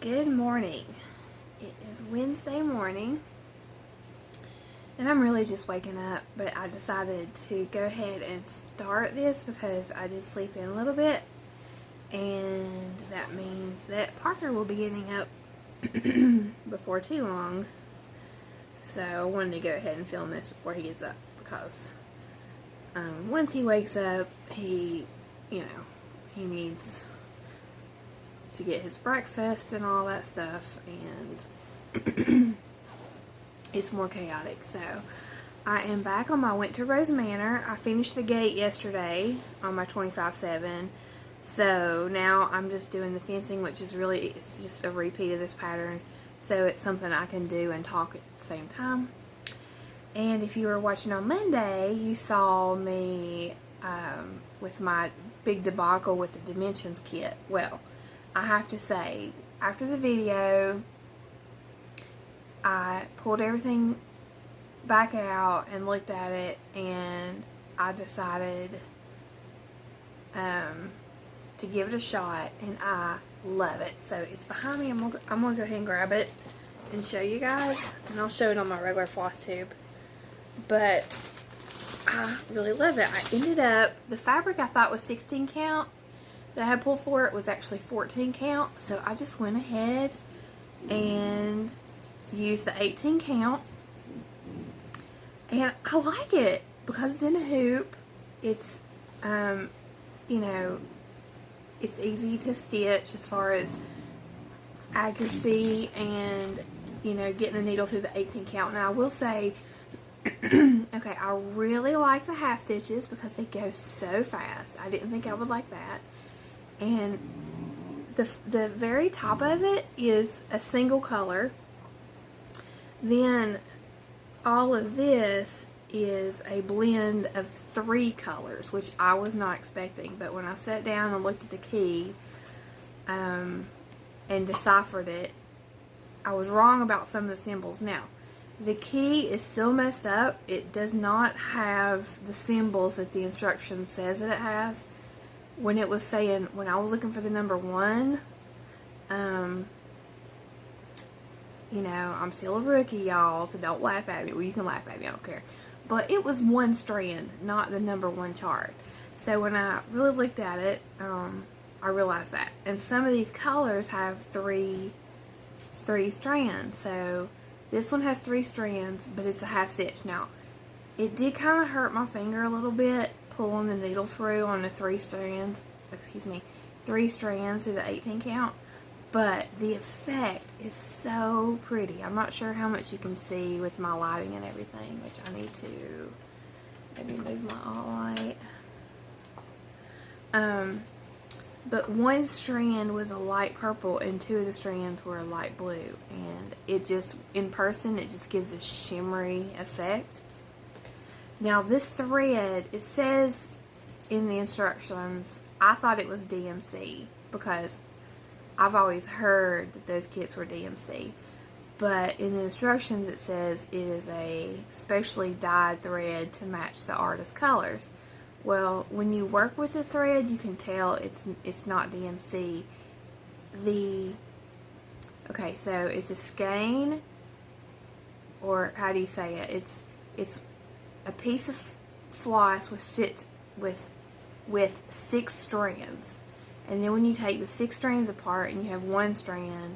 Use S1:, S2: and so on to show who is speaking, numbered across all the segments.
S1: Good morning. It is Wednesday morning, and I'm really just waking up, but I decided to go ahead and start this because I did sleep in a little bit, and that means that Parker will be getting up before too long. So I wanted to go ahead and film this before he gets up because once he wakes up, he needs to get his breakfast and all that stuff, and it's more chaotic. So I am back on my Went to Rose Manor. I finished the gate yesterday on my 25/7, so now I'm just doing the fencing, which is really, it's just a repeat of this pattern, so it's something I can do and talk at the same time. And if you were watching on Monday, you saw me with my big debacle with the Dimensions kit. Well, I have to say, after the video, I pulled everything back out and looked at it, and I decided to give it a shot, and I love it. So it's behind me. I'm gonna go ahead and grab it and show you guys, and I'll show it on my regular floss tube. But I really love it. I ended up, the fabric I thought was 16 count that I had pulled for it was actually 14 count, so I just went ahead and used the 18 count, and I like it because it's in a hoop. It's it's easy to stitch as far as accuracy and getting the needle through the 18 count. Now I will say okay, I really like the half stitches because they go so fast. I didn't think I would like that. And the very top of it is a single color. Then all of this is a blend of 3 colors, which I was not expecting. But when I sat down and looked at the key and deciphered it, I was wrong about some of the symbols. Now, the key is still messed up. It does not have the symbols that the instruction says that it has. When it was saying, when I was looking for the number 1, I'm still a rookie, y'all, so don't laugh at me. Well, you can laugh at me, I don't care. But it was 1 strand, not the number 1 chart. So when I really looked at it, I realized that. And some of these colors have three strands. So this one has 3 strands, but it's a half stitch. Now, it did kind of hurt my finger a little bit pulling the needle through on the 3 strands through the 18 count, but the effect is so pretty. I'm not sure how much you can see with my lighting and everything, which I need to maybe move my light. But 1 strand was a light purple and 2 of the strands were a light blue, and it just, in person, it just gives a shimmery effect. Now this thread, it says in the instructions, I thought it was DMC because I've always heard that those kits were DMC. But in the instructions it says it is a specially dyed thread to match the artist's colors. Well, when you work with the thread, you can tell it's not DMC. Okay, so it's a skein, or how do you say it? It's a piece of floss with 6 strands, and then when you take the 6 strands apart and you have 1 strand,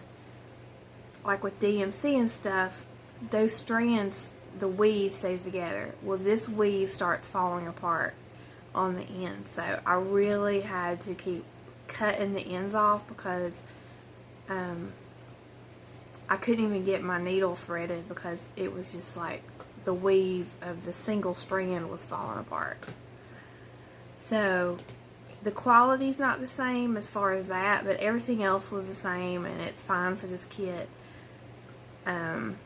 S1: like with DMC and stuff, those strands, the weave stays together. Well, this weave starts falling apart on the end, so I really had to keep cutting the ends off because I couldn't even get my needle threaded because it was just like the weave of the single strand was falling apart. So the quality's not the same as far as that, but everything else was the same, and it's fine for this kit. And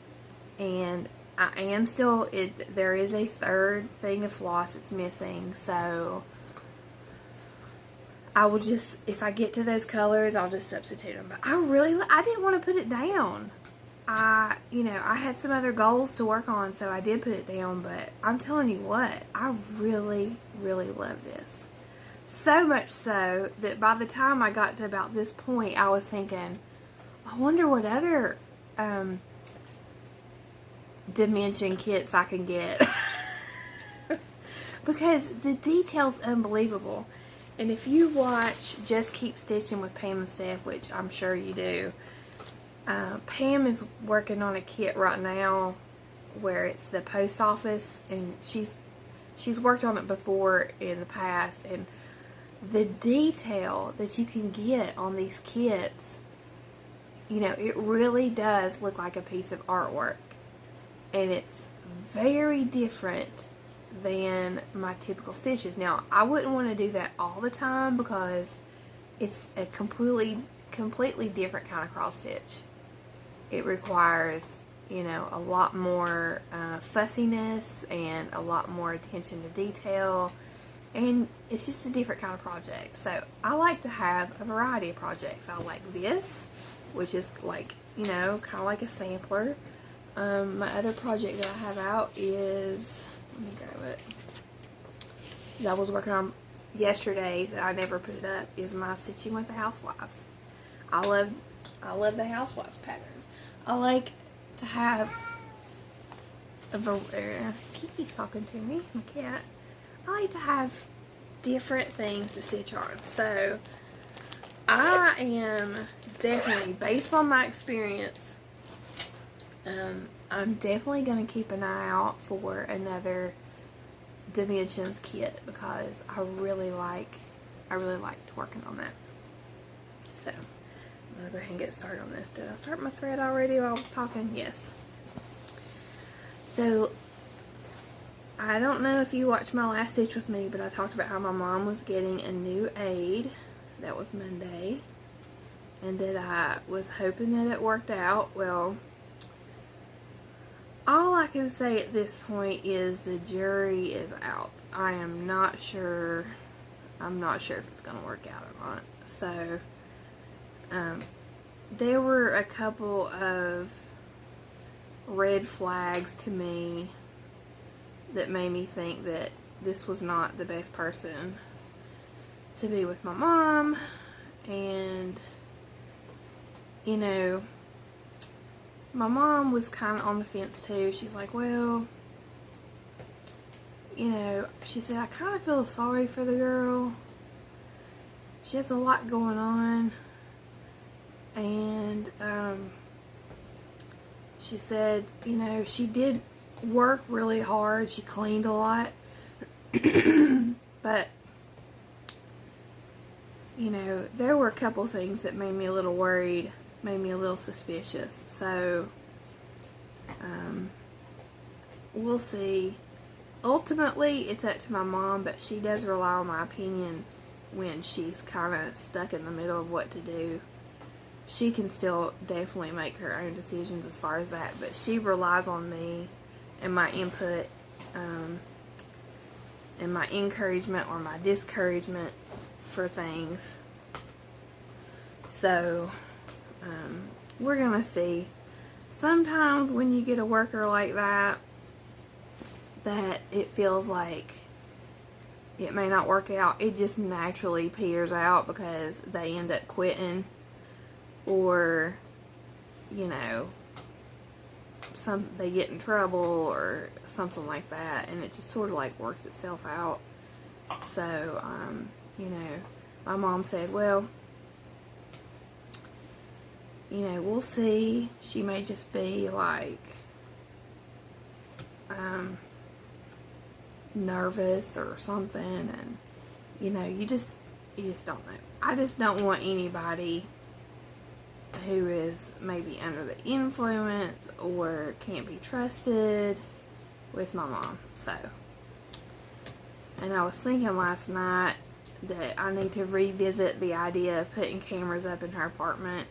S1: I am still, there is a 3rd thing of floss that's missing, so I will just, if I get to those colors, I'll just substitute them. But I didn't want to put it down. I had some other goals to work on, so I did put it down, but I'm telling you what, I really, really love this. So much so that by the time I got to about this point, I was thinking, I wonder what other dimension kits I can get. Because the detail's unbelievable. And if you watch Just Keep Stitching with Pam and Steph, which I'm sure you do, Pam is working on a kit right now where it's the post office, and she's worked on it before in the past, and the detail that you can get on these kits, you know, it really does look like a piece of artwork, and it's very different than my typical stitches. Now, I wouldn't want to do that all the time because it's a completely different kind of cross stitch. It requires, you know, a lot more fussiness and a lot more attention to detail, and it's just a different kind of project. So I like to have a variety of projects. I like this, which is like, you know, kind of like a sampler. My other project that I have out is, let me grab it, that I was working on yesterday that I never put it up, is my Stitching with the Housewives. I love the Housewives patterns. I like to have Kiki's talking to me, my cat. I like to have different things to stitch on. So I am definitely, based on my experience, I'm definitely going to keep an eye out for another Dimensions kit because I really liked working on that. So I'm going to go ahead and get started on this. Did I start my thread already while I was talking? Yes. So I don't know if you watched my last stitch with me, but I talked about how my mom was getting a new aid. That was Monday. And that I was hoping that it worked out. Well, all I can say at this point is the jury is out. I am not sure. I'm not sure if it's going to work out or not. So, there were a couple of red flags to me that made me think that this was not the best person to be with my mom. And, you know, my mom was kind of on the fence too. She's like, well, you know, she said, I kind of feel sorry for the girl. She has a lot going on. And she said, you know, she did work really hard. She cleaned a lot. But, you know, there were a couple things that made me a little worried, made me a little suspicious. So, we'll see. Ultimately, it's up to my mom, but she does rely on my opinion when she's kind of stuck in the middle of what to do. She can still definitely make her own decisions as far as that, but she relies on me and my input, and my encouragement or my discouragement for things. So, we're gonna see. Sometimes when you get a worker like that it feels like it may not work out, it just naturally peters out because they end up quitting, or, you know, they get in trouble or something like that, and it just sort of like works itself out. So, you know, my mom said, well, you know, we'll see. She may just be like nervous or something, and you know, you just don't know. I just don't want anybody who is maybe under the influence or can't be trusted with my mom. So, and I was thinking last night that I need to revisit the idea of putting cameras up in her apartment.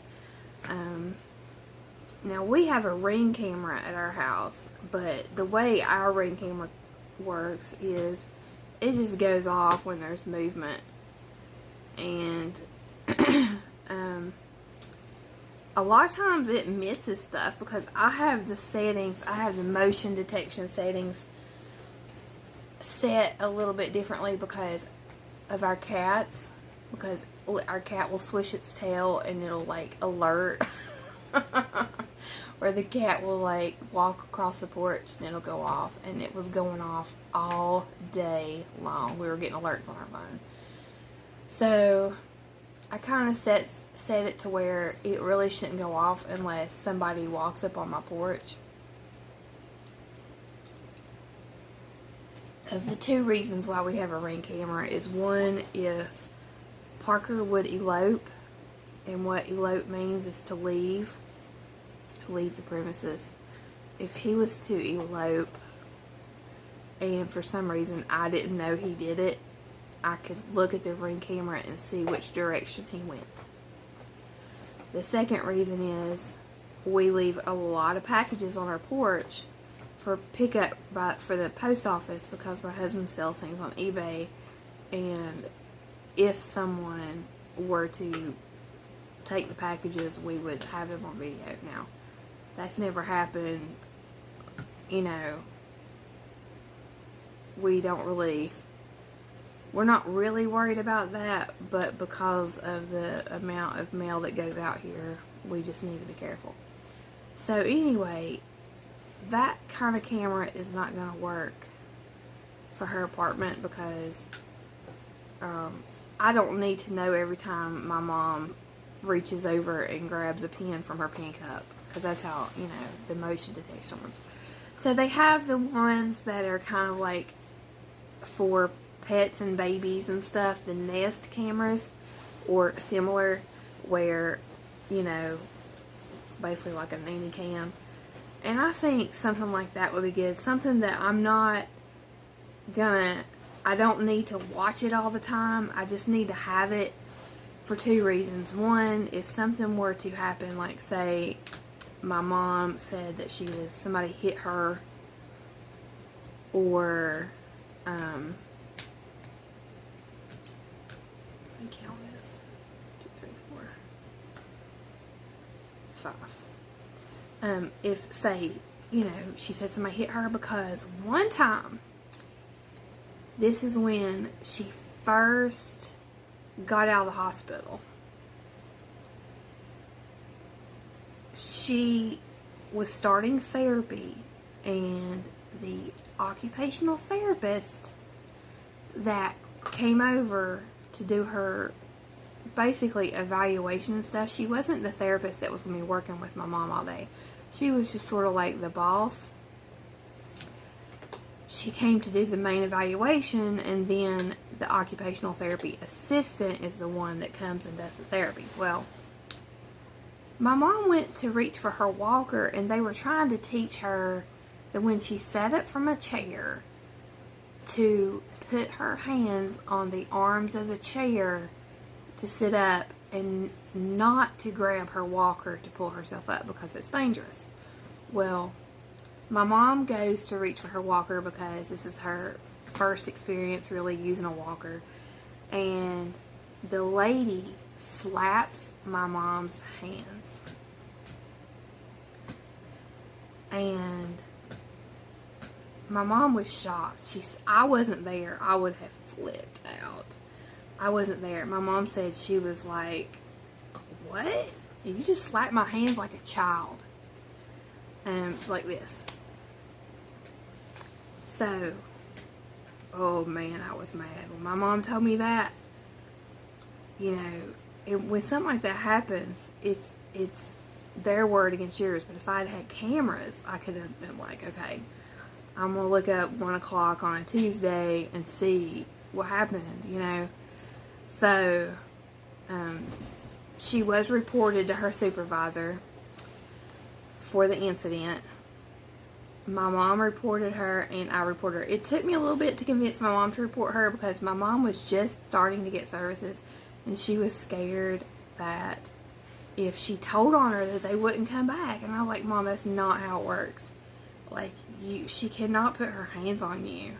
S1: Now we have a Ring camera at our house, but the way our Ring camera works is it just goes off when there's movement, and a lot of times it misses stuff because I have the settings, I have the motion detection settings set a little bit differently because of our cats, because our cat will swish its tail and it'll like alert Where the cat will like walk across the porch and it'll go off, and it was going off all day long. We were getting alerts on our phone. So I kind of set it to where it really shouldn't go off unless somebody walks up on my porch. Because the two reasons why we have a Ring camera is, one, if Parker would elope, and what elope means is to leave the premises. If he was to elope and for some reason I didn't know he did it, I could look at the Ring camera and see which direction he went. The second reason is we leave a lot of packages on our porch for pickup for the post office, because my husband sells things on eBay, and if someone were to take the packages, we would have them on video. Now, that's never happened. You know, we're not really worried about that, but because of the amount of mail that goes out here, we just need to be careful. So anyway, that kind of camera is not going to work for her apartment, because I don't need to know every time my mom reaches over and grabs a pen from her pen cup, because that's how, you know, the motion detection ones. So they have the ones that are kind of like for pets and babies and stuff, the Nest cameras, or similar, where, you know, it's basically like a nanny cam. And I think something like that would be good. Something that I don't need to watch it all the time. I just need to have it for two reasons. One, if something were to happen, like say my mom said that somebody hit her, or let me count this. 2, 3, 4, 5. If, say, you know, she said somebody hit her, because one time, this is when she first got out of the hospital. She was starting therapy, and the occupational therapist that came over to do her basically evaluation and stuff, she wasn't the therapist that was going to be working with my mom all day. She was just sort of like the boss. She came to do the main evaluation, and then the occupational therapy assistant is the one that comes and does the therapy. Well, my mom went to reach for her walker, and they were trying to teach her that when she sat up from a chair, to put her hands on the arms of the chair to sit up, and not to grab her walker to pull herself up, because it's dangerous. Well, my mom goes to reach for her walker because this is her first experience really using a walker, and the lady slaps my mom's hands, and my mom was shocked. I wasn't there. I would have flipped out. I wasn't there. My mom said she was like, "What? You just slapped my hands like a child." Like this. So, oh man, I was mad. When my mom told me that, you know, when something like that happens, it's their word against yours. But if I'd had cameras, I could have been like, okay, I'm going to look up 1 o'clock on a Tuesday and see what happened, you know. So, she was reported to her supervisor for the incident. My mom reported her, and I reported her. It took me a little bit to convince my mom to report her, because my mom was just starting to get services, and she was scared that if she told on her that they wouldn't come back. And I was like, Mom, that's not how it works. Like, she cannot put her hands on you.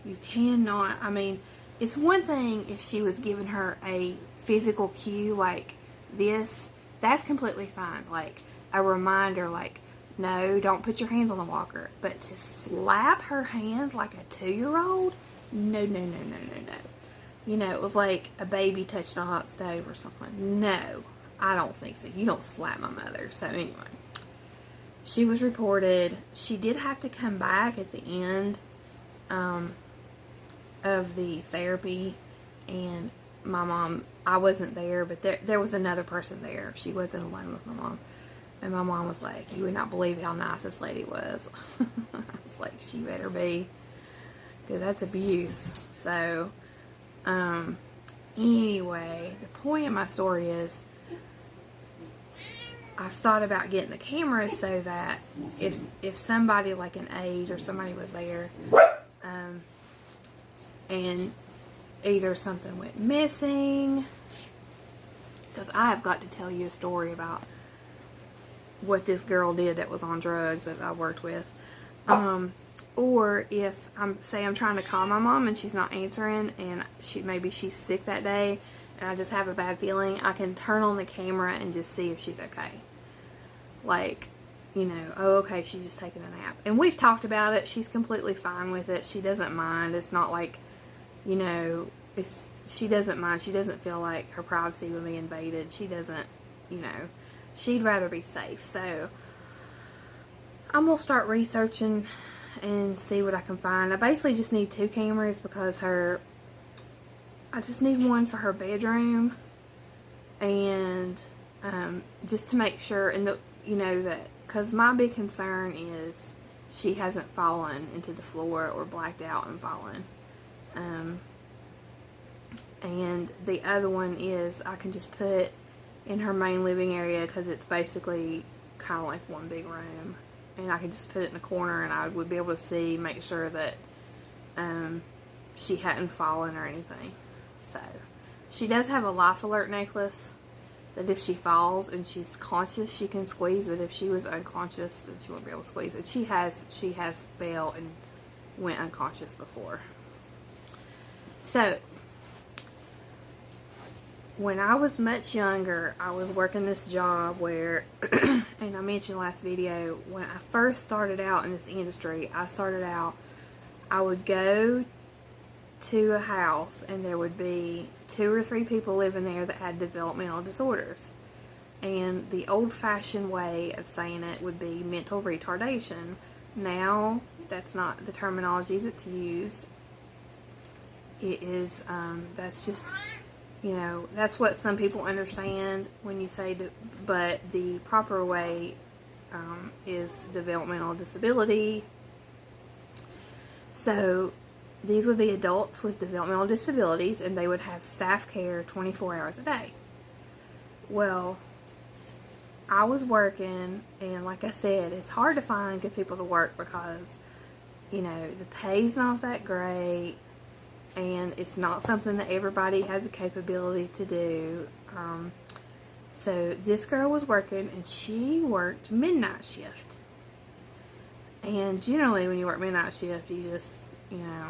S1: You cannot. I mean, it's one thing if she was giving her a physical cue like this. That's completely fine. Like, a reminder, like, no, don't put your hands on the walker. But to slap her hands like a 2-year-old? No, no, no, no, no, no. You know, it was like a baby touching a hot stove or something. No. I don't think so. You don't slap my mother. So anyway, she was reported. She did have to come back at the end of the therapy, and my mom, I wasn't there, but there was another person there. She wasn't alone with my mom. And my mom was like, you would not believe how nice this lady was. I was like, she better be, because that's abuse. So, anyway, the point of my story is, I've thought about getting the camera so that if somebody, like an aide or somebody was there, and either something went missing, because I have got to tell you a story about what this girl did that was on drugs that I worked with, or if I'm trying to call my mom and she's not answering, and maybe she's sick that day and I just have a bad feeling, I can turn on the camera and just see if she's okay. Like, you know, oh, okay, she's just taking a nap. And we've talked about it. She's completely fine with it. She doesn't mind. It's not like, you know, she doesn't mind. She doesn't feel like her privacy will be invaded. She doesn't, you know, she'd rather be safe. So I'm going to start researching and see what I can find. I basically just need 2 cameras because I just need one for her bedroom, and just to make sure, and you know, that, because my big concern is she hasn't fallen into the floor or blacked out and fallen. And the other one is I can just put in her main living area, because it's basically kind of like one big room, and I can just put it in the corner and I would be able to see, make sure that she hadn't fallen or anything. So she does have a life alert necklace that if she falls and she's conscious, she can squeeze, but if she was unconscious, then she won't be able to squeeze it. She has fell and went unconscious before. So when I was much younger, I was working this job where, and I mentioned last video, when I first started out in this industry, I would go to a house and there would be 2 or 3 people living there that had developmental disorders. And the old-fashioned way of saying it would be mental retardation. Now, that's not the terminology that's used. It is, that's just, you know, that's what some people understand when you say, but the proper way is developmental disability. So these would be adults with developmental disabilities, and they would have staff care 24 hours a day. Well, I was working, and like I said, it's hard to find good people to work because, you know, the pay's not that great, and it's not something that everybody has the capability to do. So this girl was working, and she worked midnight shift. And generally when you work midnight shift, you just, you know,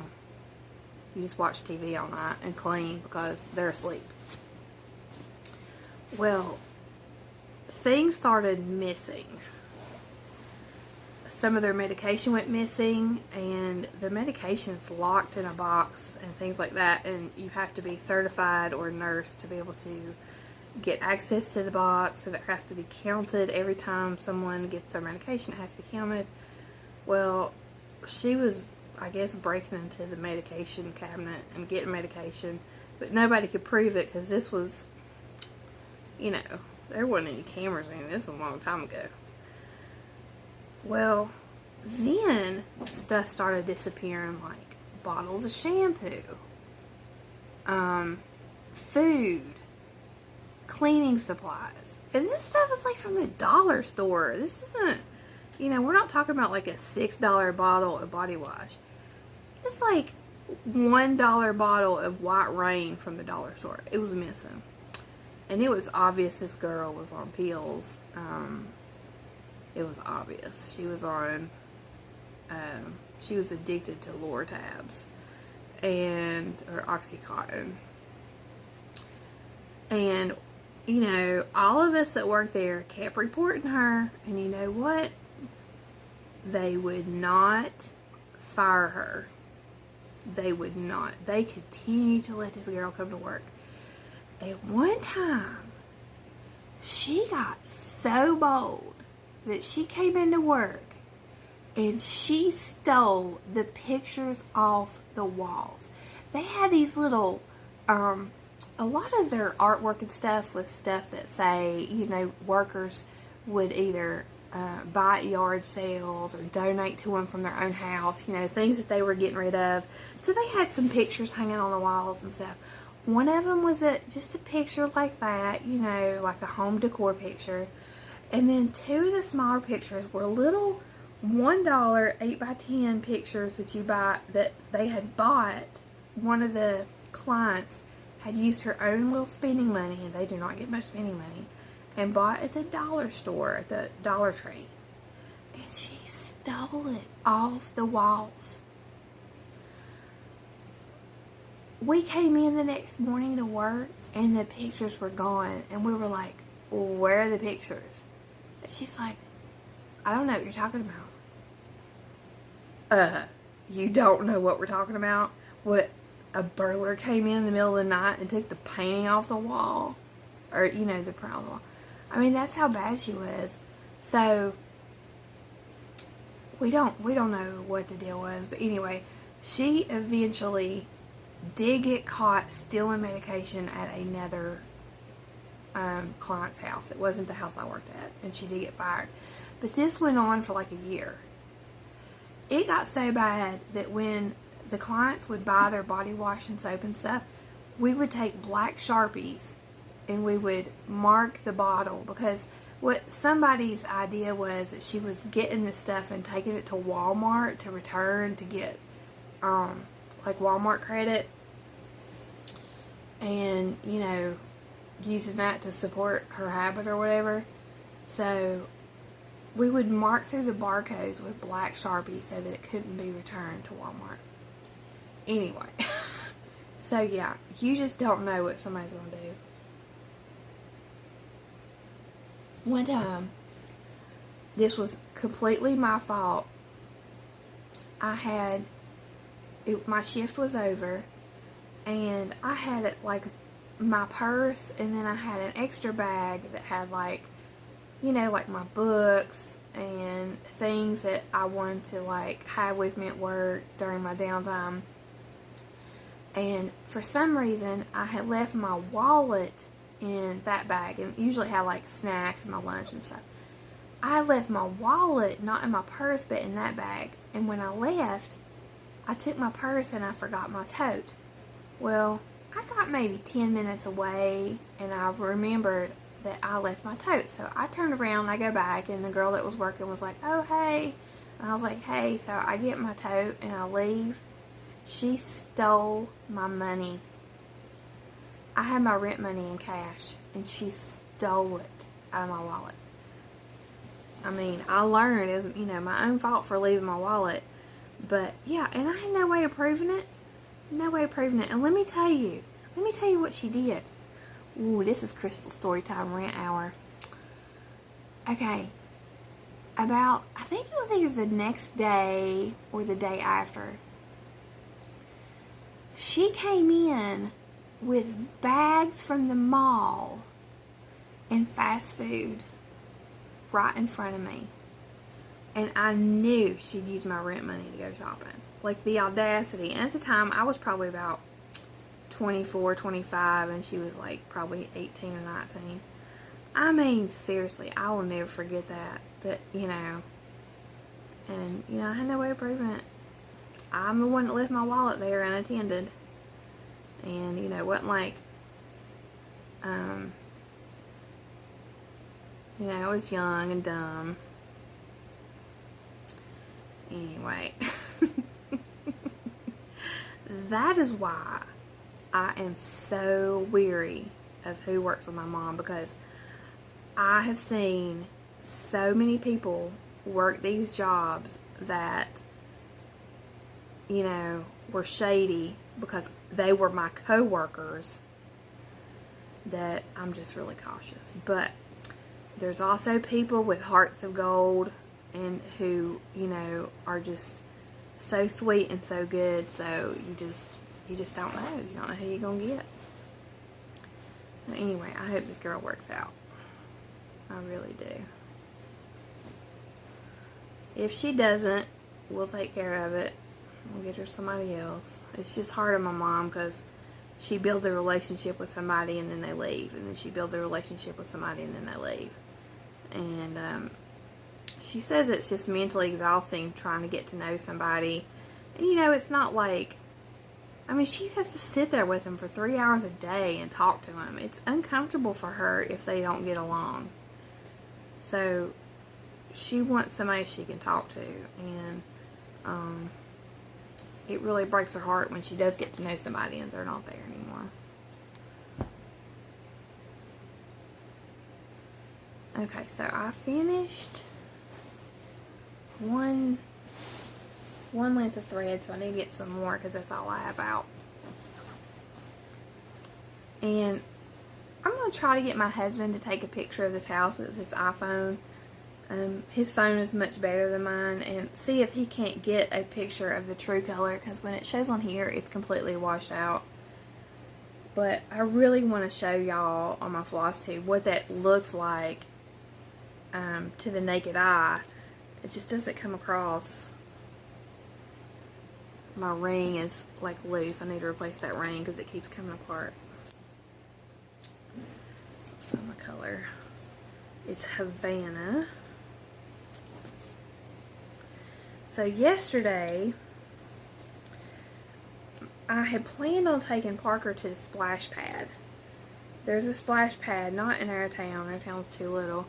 S1: you just watch TV all night and clean because they're asleep. Well, things started missing. Some of their medication went missing, and the medication's locked in a box and things like that, and you have to be certified or nursed to be able to get access to the box, and it has to be counted every time someone gets their medication. It has to be counted. Well, she was, I guess, breaking into the medication cabinet and getting medication, but nobody could prove it because this was, you know, there wasn't any cameras or anything. This was a long time ago. Well, then stuff started disappearing, like bottles of shampoo, food, cleaning supplies. And this stuff is like from the dollar store. This isn't, you know, we're not talking about like a $6 bottle of body wash. It's like $1 bottle of White Rain from the dollar store. It was missing. And it was obvious this girl was on pills. It was obvious. She was on, she was addicted to Lortabs or Oxycontin. And, you know, all of us that worked there kept reporting her. And you know what? They would not fire her. They would not. They continued to let this girl come to work. At one time, she got so bold that she came into work and she stole the pictures off the walls. They had these little, a lot of their artwork and stuff was stuff that say, workers would either buy at yard sales or donate to them from their own house, things that they were getting rid of. So they had some pictures hanging on the walls and stuff. One of them was just a picture like that, like a home decor picture. And then two of the smaller pictures were little $1 8x10 pictures that you buy, that they had bought. One of the clients had used her own little spending money, and they do not get much spending money, and bought at the dollar store, at the Dollar Tree. And she stole it off the walls. We came in the next morning to work, and the pictures were gone, and we were like, where are the pictures? And she's like, I don't know what you're talking about. You don't know what we're talking about? What, a burglar came in the middle of the night and took the painting off the wall? Or, the print off the wall. I mean, that's how bad she was. So, we don't know what the deal was. But anyway, she eventually did get caught stealing medication at another client's house. It wasn't the house I worked at. And she did get fired. But this went on for like a year. It got so bad that when the clients would buy their body wash and soap and stuff, we would take black Sharpies and we would mark the bottle, because what somebody's idea was that she was getting this stuff and taking it to Walmart to return to get like Walmart credit, and using that to support her habit or whatever. So we would mark through the barcodes with black Sharpie so that it couldn't be returned to Walmart. Anyway, so yeah, you just don't know what somebody's going to do. One time, this was completely my fault. My shift was over, and I had like my purse, and then I had an extra bag that had like my books and things that I wanted to like have with me at work during my downtime. And for some reason, I had left my wallet in that bag, and usually had like snacks and my lunch and stuff. I left my wallet not in my purse but in that bag, and when I left, I took my purse and I forgot my tote. Well, I got maybe 10 minutes away, and I remembered that I left my tote. So I turned around and I go back, and the girl that was working was like, oh hey, and I was like, hey. So I get my tote and I leave. She stole my money. I had my rent money in cash, and she stole it out of my wallet. I mean, I learned it was, my own fault for leaving my wallet. But, yeah, and I had no way of proving it. No way of proving it. And let me tell you what she did. Ooh, this is Crystal Storytime Rant Hour. Okay. I think it was either the next day or the day after. She came in with bags from the mall and fast food right in front of me. And I knew she'd use my rent money to go shopping. Like, the audacity. And at the time, I was probably about 24, 25, and she was like probably 18 or 19. I mean, seriously, I will never forget that. But, and, I had no way of proving it. I'm the one that left my wallet there unattended. And, it wasn't like, I was young and dumb. Anyway. That is why I am so weary of who works with my mom, because I have seen so many people work these jobs that, were shady because they were my co-workers, that I'm just really cautious. But there's also people with hearts of gold, and who, are just so sweet and so good. So you just don't know. You don't know who you're going to get. But anyway, I hope this girl works out. I really do. If she doesn't, we'll take care of it. We'll get her somebody else. It's just hard on my mom because she builds a relationship with somebody and then they leave. And then she builds a relationship with somebody and then they leave. And she says it's just mentally exhausting trying to get to know somebody. And you know, it's not like, I mean, she has to sit there with them for 3 hours a day and talk to them. It's uncomfortable for her if they don't get along. So she wants somebody she can talk to, and it really breaks her heart when she does get to know somebody and they're not there anymore. Okay, so I finished one length of thread, so I need to get some more because that's all I have out. And I'm going to try to get my husband to take a picture of this house with his iPhone. His phone is much better than mine, and see if he can't get a picture of the true color, because when it shows on here it's completely washed out. But I really want to show y'all on my floss tube what that looks like to the naked eye. It just doesn't come across. My ring is like loose. I need to replace that ring because it keeps coming apart. Find my color. It's Havana. So yesterday, I had planned on taking Parker to the splash pad. There's a splash pad, not in our town. Our town's too little.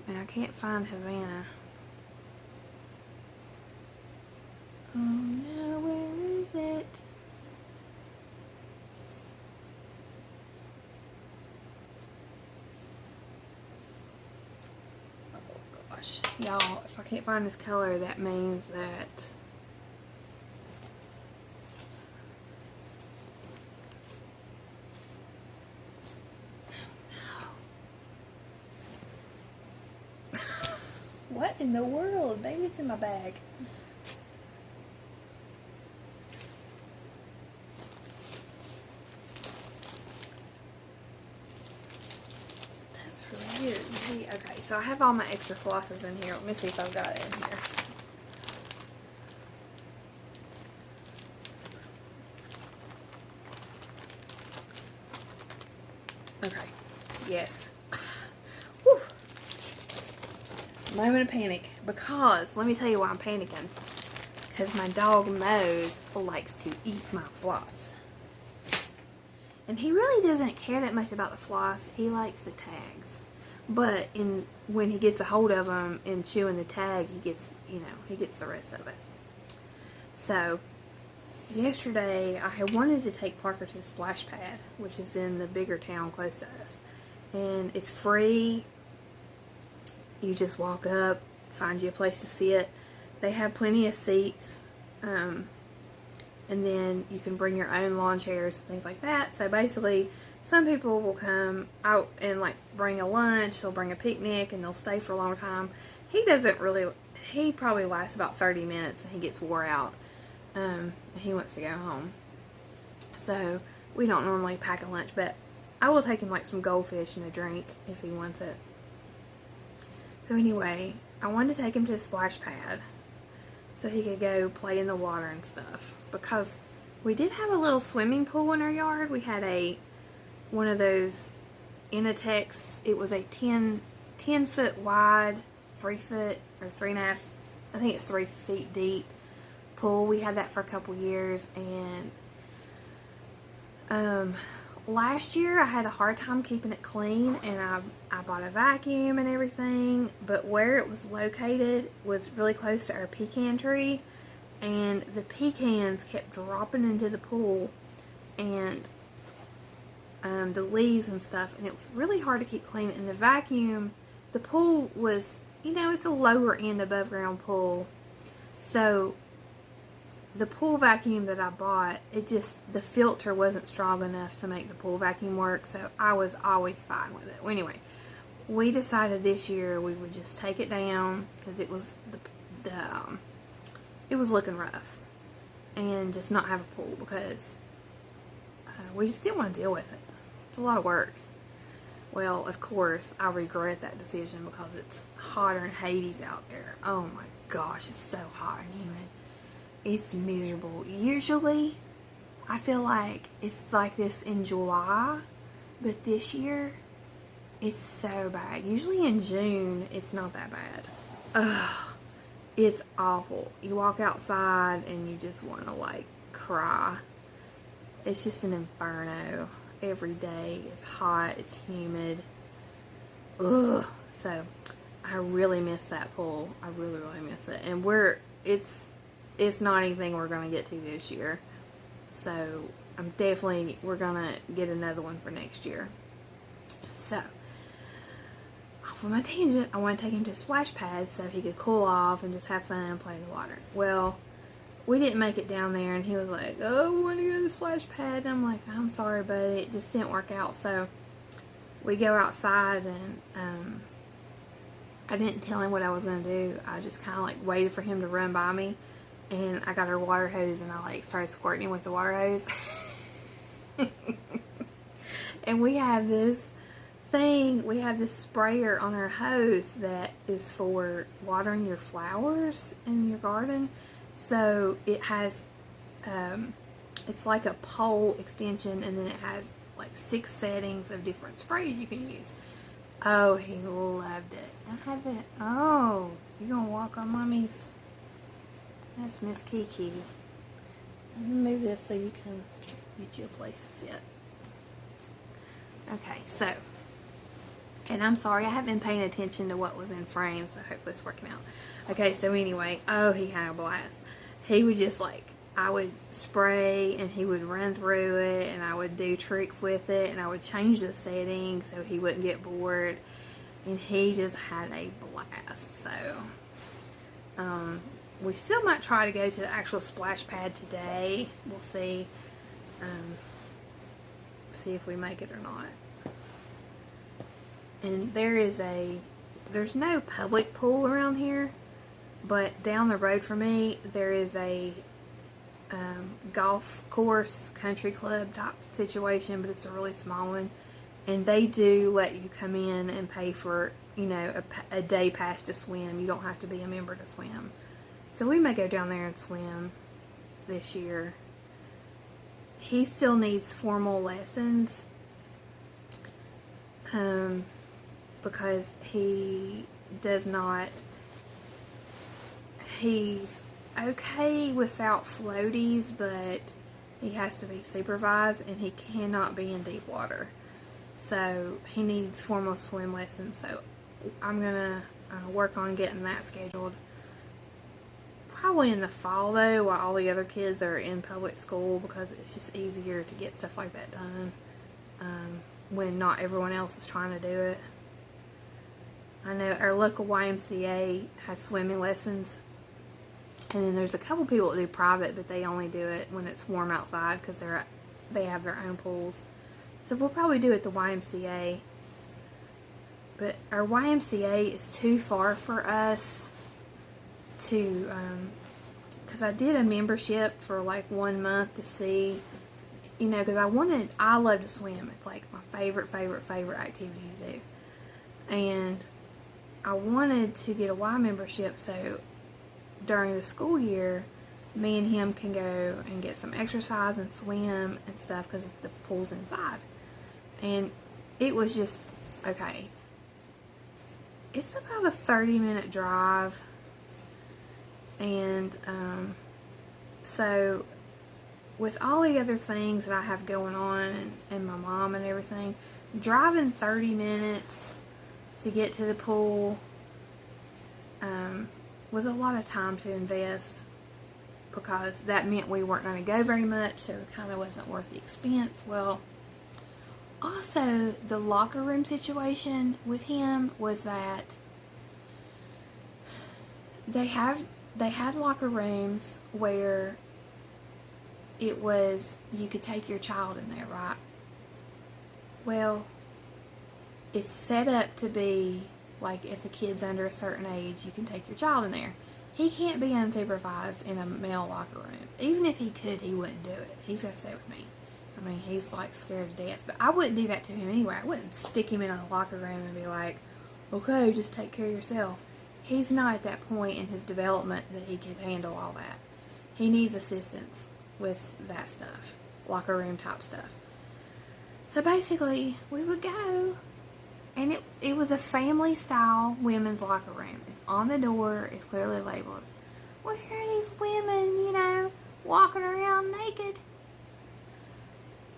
S1: And I can't find Havana. Oh no, where is it? Oh gosh. Y'all, if I can't find this color, that means that what in the world? Maybe it's in my bag. That's really weird. See, okay, so I have all my extra flosses in here. Let me see if I've got it in here. Okay. Yes. Whew. Moment of panic. Because, let me tell you why I'm panicking. Because my dog Mose likes to eat my floss. And he really doesn't care that much about the floss. He likes the tags. But when he gets a hold of them and chewing the tag, he gets, he gets the rest of it. So, yesterday, I had wanted to take Parker to the splash pad, which is in the bigger town close to us. And it's free. You just walk up, find you a place to sit. They have plenty of seats. And then you can bring your own lawn chairs and things like that. So basically, some people will come out and like bring a lunch, they'll bring a picnic, and they'll stay for a long time. He doesn't really, he probably lasts about 30 minutes and he gets wore out. He wants to go home. So we don't normally pack a lunch, but I will take him like some goldfish and a drink if he wants it. So anyway, I wanted to take him to the splash pad so he could go play in the water and stuff. Because we did have a little swimming pool in our yard. We had one of those Inatex. It was a 10 foot wide, 3 foot or 3.5, I think it's 3 feet deep pool. We had that for a couple years, and last year I had a hard time keeping it clean, and I bought a vacuum and everything, but where it was located was really close to our pecan tree, and the pecans kept dropping into the pool, and the leaves and stuff, and it was really hard to keep clean. And the vacuum, the pool was, it's a lower end above ground pool, so the pool vacuum that I bought, the filter wasn't strong enough to make the pool vacuum work, so I was always fine with it. Well, anyway, we decided this year we would just take it down because it was it was looking rough, and just not have a pool because we just didn't want to deal with it. It's a lot of work. Well, of course, I regret that decision because it's hotter than Hades out there. Oh my gosh, it's so hot and humid. It's miserable. Usually, I feel like it's like this in July, but this year, it's so bad. Usually in June, it's not that bad. Ugh, it's awful. You walk outside and you just want to like cry. It's just an inferno. Every day it's hot, it's humid. Ugh. So I really miss that pool. I really, really miss it. And it's not anything we're gonna get to this year. So we're gonna get another one for next year. So off on my tangent, I want to take him to a splash pad so he could cool off and just have fun and play in the water. Well, we didn't make it down there, and he was like, oh, we want to go to the splash pad. And I'm like, I'm sorry, buddy, it just didn't work out. So we go outside, and I didn't tell him what I was going to do. I just kind of like waited for him to run by me, and I got our water hose, and I like started squirting him with the water hose. And we have this sprayer on our hose that is for watering your flowers in your garden. So it has, it's like a pole extension, and then it has like 6 settings of different sprays you can use. Oh, he loved it. I haven't, oh, you gonna walk on mommy's? That's Miss Kiki. Let me move this so you can get you a place to sit. Okay, so, and I'm sorry, I haven't been paying attention to what was in frame, so hopefully it's working out. Okay, so anyway, oh, he had a blast. He would just like, I would spray and he would run through it, and I would do tricks with it, and I would change the settings so he wouldn't get bored, and he just had a blast. So we still might try to go to the actual splash pad today. We'll see if we make it or not. And there's no public pool around here, but down the road from me there is a golf course, country club type situation, but it's a really small one, and they do let you come in and pay for, you know, a day pass to swim. You don't have to be a member to swim. So we may go down there and swim this year. He still needs formal lessons because he does not, he's okay without floaties, but he has to be supervised, and he cannot be in deep water. So he needs formal swim lessons. So I'm gonna work on getting that scheduled. Probably in the fall though, while all the other kids are in public school, because it's just easier to get stuff like that done when not everyone else is trying to do it. I know our local YMCA has swimming lessons, and then there's a couple people that do private, but they only do it when it's warm outside because they have their own pools. So we'll probably do it at the YMCA, but our YMCA is too far for us to, because I did a membership for like 1 month to see, you know, because I love to swim. It's like my favorite activity to do. And I wanted to get a Y membership so during the school year, me and him can go and get some exercise and swim and stuff because the pool's inside. And it was just, okay, it's about a 30-minute drive. And so with all the other things that I have going on, and my mom and everything, driving 30 minutes to get to the pool was a lot of time to invest, because that meant we weren't going to go very much, so it kind of wasn't worth the expense. Well, also the locker room situation with him was that they had locker rooms where it was, you could take your child in there, right? Well, it's set up to be like, if a kid's under a certain age, you can take your child in there. He can't be unsupervised in a male locker room. Even if he could, he wouldn't do it. He's got to stay with me. I mean, he's like scared to death. But I wouldn't do that to him anyway. I wouldn't stick him in a locker room and be like, okay, just take care of yourself. He's not at that point in his development that he can handle all that. He needs assistance with that stuff. Locker room type stuff. So basically, we would go, and it was a family style women's locker room. It's on the door, it's clearly labeled. Well, here are these women, walking around naked.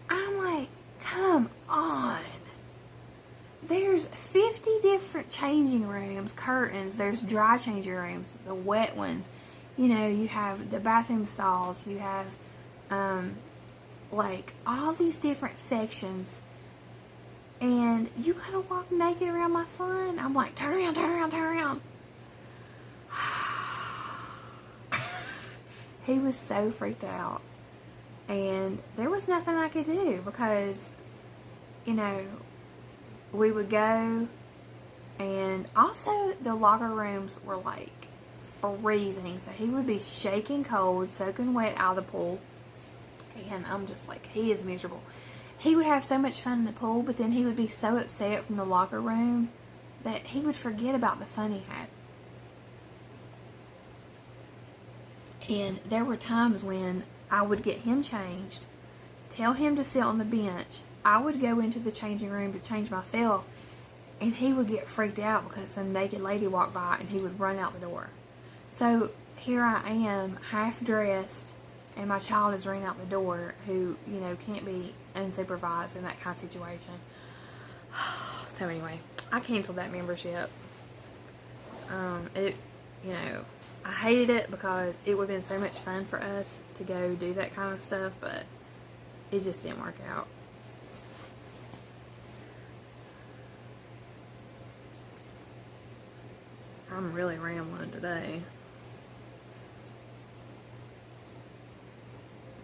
S1: I'm like, come on. There's 50 different changing rooms, curtains, there's dry changing rooms, the wet ones. You have the bathroom stalls, you have, all these different sections. And you gotta walk naked around my son? I'm like, turn around, turn around, turn around. He was so freaked out. And there was nothing I could do because, we would go, and also the locker rooms were like freezing. So he would be shaking cold, soaking wet out of the pool. And I'm just like, he is miserable. He would have so much fun in the pool, but then he would be so upset from the locker room that he would forget about the fun he had. And there were times when I would get him changed, tell him to sit on the bench. I would go into the changing room to change myself, and he would get freaked out because some naked lady walked by, and he would run out the door. So here I am, half dressed, and my child is running out the door who, can't be unsupervised in that kind of situation. So anyway, I canceled that membership. I hated it because it would have been so much fun for us to go do that kind of stuff, but it just didn't work out. I'm really rambling today.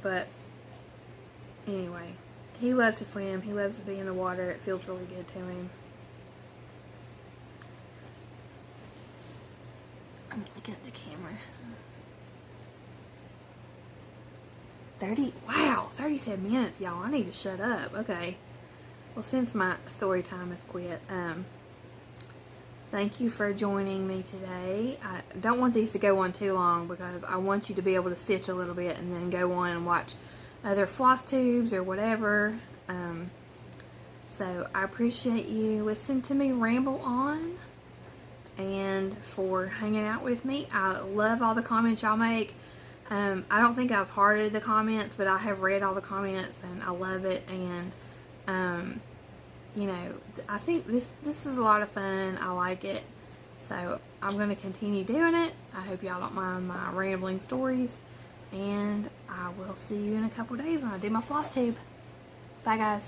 S1: But anyway, he loves to swim. He loves to be in the water. It feels really good to him. I'm looking at the camera. 37 minutes, y'all. I need to shut up. Okay. Well, since my story time has quit, thank you for joining me today. I don't want these to go on too long because I want you to be able to stitch a little bit and then go on and watch other floss tubes or whatever. So I appreciate you listening to me ramble on and for hanging out with me. I love all the comments y'all make. I don't think I've hearted the comments, but I have read all the comments and I love it. And I think this is a lot of fun. I like it. So I'm going to continue doing it. I hope y'all don't mind my rambling stories. And I will see you in a couple days when I do my floss tube. Bye, guys.